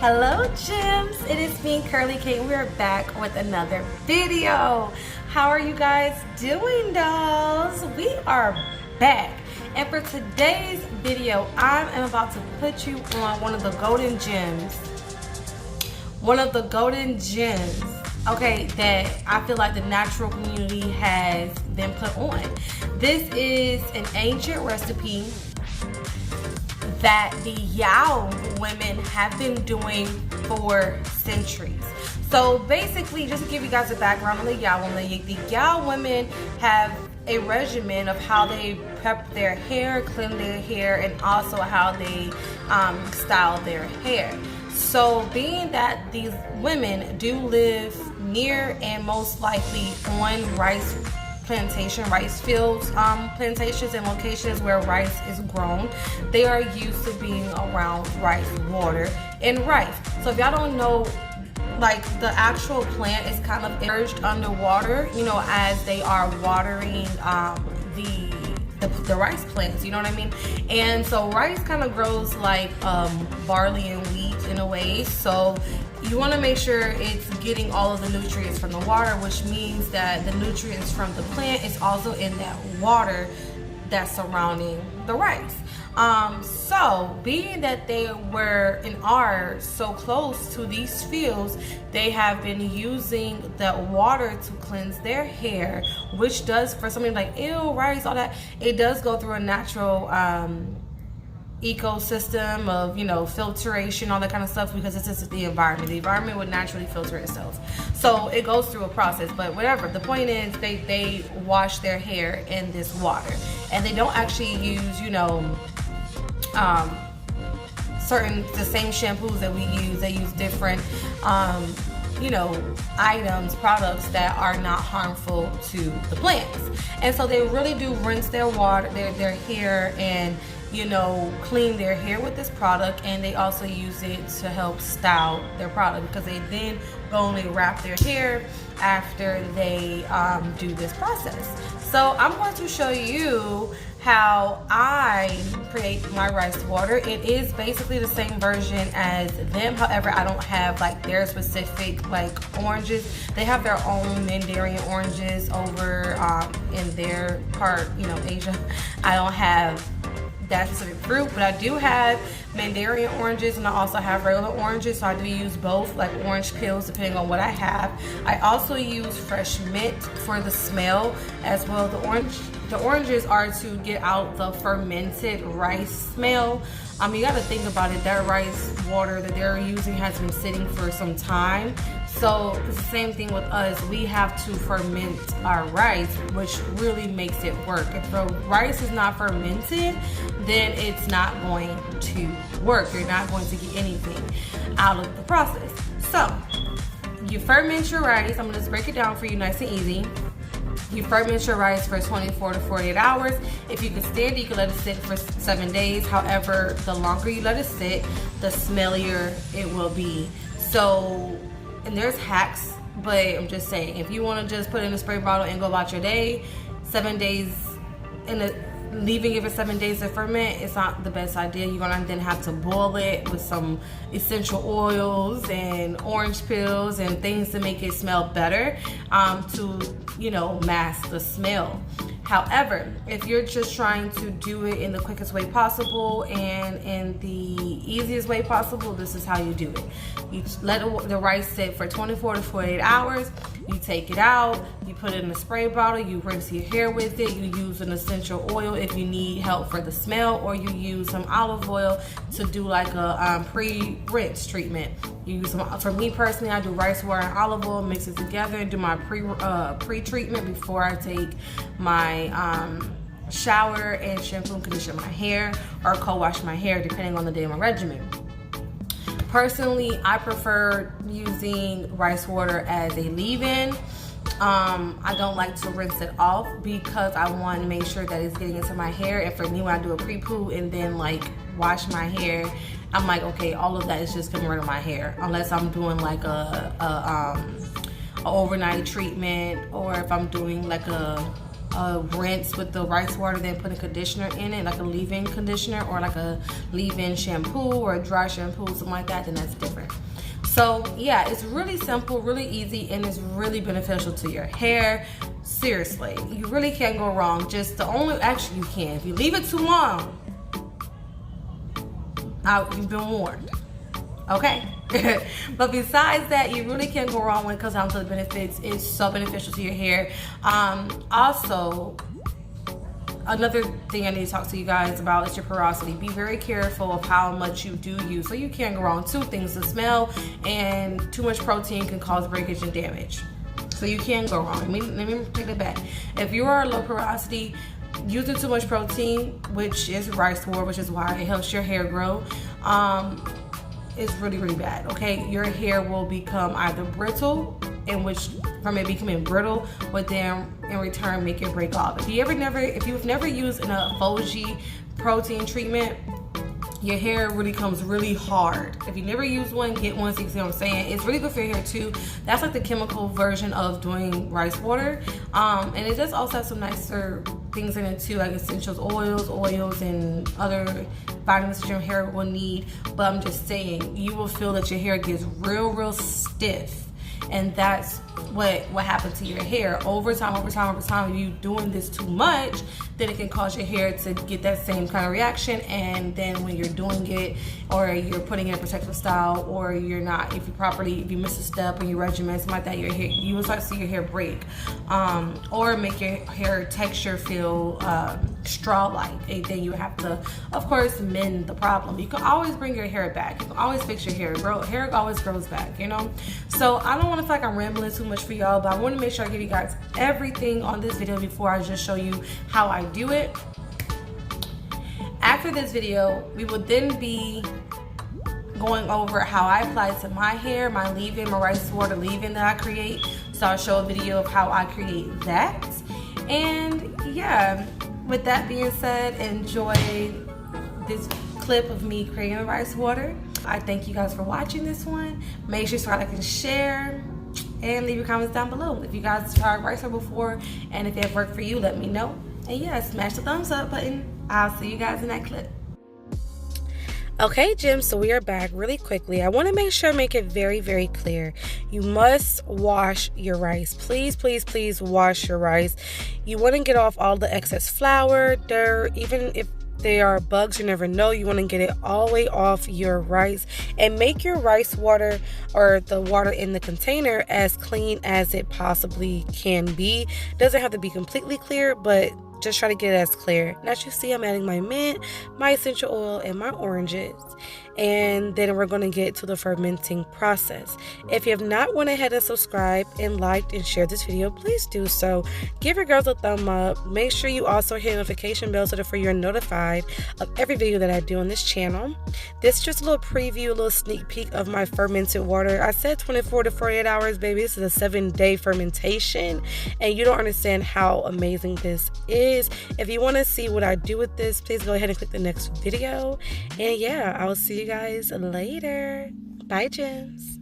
Hello gems, it is me Curly K. We are back with another video. How are you guys doing, dolls? We are back, and for today's video I am about to put you on one of the golden gems, okay, that I feel like the natural community has been put on. This is an ancient recipe that the Yao women have been doing for centuries. So basically, just to give you guys a background on the Yao women, the Yao women have a regimen of how they prep their hair, clean their hair, and also how they style their hair. So being that these women do live near and most likely on rice fields, plantations and locations where rice is grown, they are used to being around rice water and rice. So if y'all don't know, like, the actual plant is kind of immersed underwater, you know, as they are watering the rice plants, you know what I mean? And so rice kind of grows like barley and wheat in a way, so you want to make sure it's getting all of the nutrients from the water, which means that the nutrients from the plant is also in that water that's surrounding the rice. So being that they were and are so close to these fields, they have been using that water to cleanse their hair, which does, for something like rice, all that, it does go through a natural ecosystem of, you know, filtration, all that kind of stuff, because it's just the environment would naturally filter itself, so it goes through a process. But whatever, the point is, they wash their hair in this water, and they don't actually use, you know, the same shampoos that we use. They use different you know, products that are not harmful to the plants. And so they really do rinse their hair and, you know, clean their hair with this product, and they also use it to help style their product, because they then go and they wrap their hair after they do this process. So I'm going to show you how I create my rice water. It is basically the same version as them, however I don't have like their specific like oranges. They have their own Mandarin oranges over in their part, you know, Asia. I don't have that specific fruit, but I do have Mandarin oranges, and I also have regular oranges, so I do use both, like orange peels, depending on what I have. I also use fresh mint for the smell as well. The oranges are to get out the fermented rice smell. You got to think about it, that rice water that they're using has been sitting for some time. So it's the same thing with us. We have to ferment our rice, which really makes it work. If the rice is not fermented, then it's not going to work. You're not going to get anything out of the process. So you ferment your rice. I'm gonna just break it down for you nice and easy. You ferment your rice for 24 to 48 hours. If you can stand it, you can let it sit for 7 days. However, the longer you let it sit, the smellier it will be. So, and there's hacks, but I'm just saying, if you want to just put it in a spray bottle and go about your day, 7 days leaving it for 7 days to ferment, it's not the best idea. You're gonna then have to boil it with some essential oils and orange peels and things to make it smell better, to, you know, mask the smell. However, if you're just trying to do it in the quickest way possible and in the easiest way possible, this is how you do it. You let the rice sit for 24 to 48 hours. You take it out, you put it in a spray bottle, you rinse your hair with it, you use an essential oil if you need help for the smell, or you use some olive oil to do like a pre-rinse treatment. You use some, for me personally, I do rice water and olive oil, mix it together and do my pre-treatment before I take my shower and shampoo and condition my hair, or co-wash my hair depending on the day of my regimen. Personally, I prefer using rice water as a leave-in. I don't like to rinse it off because I want to make sure that it's getting into my hair. And for me, when I do a pre-poo and then like wash my hair, I'm like, okay, all of that is just coming right on my hair, unless I'm doing like a overnight treatment, or if I'm doing like a rinse with the rice water, then put a conditioner in it, like a leave-in conditioner or like a leave-in shampoo or a dry shampoo, something like that, then that's different. So yeah, it's really simple, really easy, and it's really beneficial to your hair. Seriously, you really can't go wrong. Just the only, actually you can, if you leave it too long, you've been warned, okay? But besides that, you really can't go wrong when it comes down to the benefits. It's so beneficial to your hair. Also, another thing I need to talk to you guys about is your porosity. Be very careful of how much you do use. So you can't go wrong. Two things: the smell and too much protein can cause breakage and damage. So you can't go wrong. Let me take it back. If you are low porosity, using too much protein, which is rice water, which is why it helps your hair grow, is really, really bad, okay? Your hair will become either brittle, in which from it becoming brittle, but then in return make it break off. If you've never used a Fuji protein treatment, your hair really comes really hard. If you never use one, get one so you see what I'm saying. It's really good for your hair too. That's like the chemical version of doing rice water. And it does also have some nicer things in it too, like essential oils, and other vitamins that your hair will need. But I'm just saying, you will feel that your hair gets real stiff. And that's what happens to your hair over time. If you doing this too much, then it can cause your hair to get that same kind of reaction. And then when you're doing it, or you're putting in a protective style, or you're not, if you miss a step in your regimen, something like that, your hair, you will start to see your hair break, or make your hair texture feel straw-like. And then you have to, of course, mend the problem. You can always bring your hair back. You can always fix your hair. Hair always grows back, you know. So I don't want to feel like I'm rambling too much for y'all, but I want to make sure I give you guys everything on this video before I just show you how I do it. After this video, we will then be going over how I apply it to my hair, my leave-in, my rice water leave-in that I create. So I'll show a video of how I create that. And yeah, with that being said, enjoy this clip of me creating the rice water. I thank you guys for watching this one. Make sure to like and share, and leave your comments down below. If you guys tried rice water before, and if it worked for you, let me know. And yeah, smash the thumbs up button. I'll see you guys in that clip. Okay, gems, so we are back really quickly. I want to make it very clear. You must wash your rice. Please wash your rice. You want to get off all the excess flour, dirt, even if there are bugs, you never know. You want to get it all the way off your rice, and make your rice water, or the water in the container, as clean as it possibly can be. Doesn't have to be completely clear, but just try to get it as clear. Now, as you see, I'm adding my mint, my essential oil, and my oranges. And then we're going to get to the fermenting process. If you have not went ahead and subscribed and liked and shared this video, please do so. Give your girls a thumb up. Make sure you also hit the notification bell so that you're notified of every video that I do on this channel. This is just a little preview, a little sneak peek of my fermented water. I said 24 to 48 hours, baby. This is a 7-day fermentation, and you don't understand how amazing this is. If you want to see what I do with this, please go ahead and click the next video. And yeah, I will see you guys later. Bye, gems.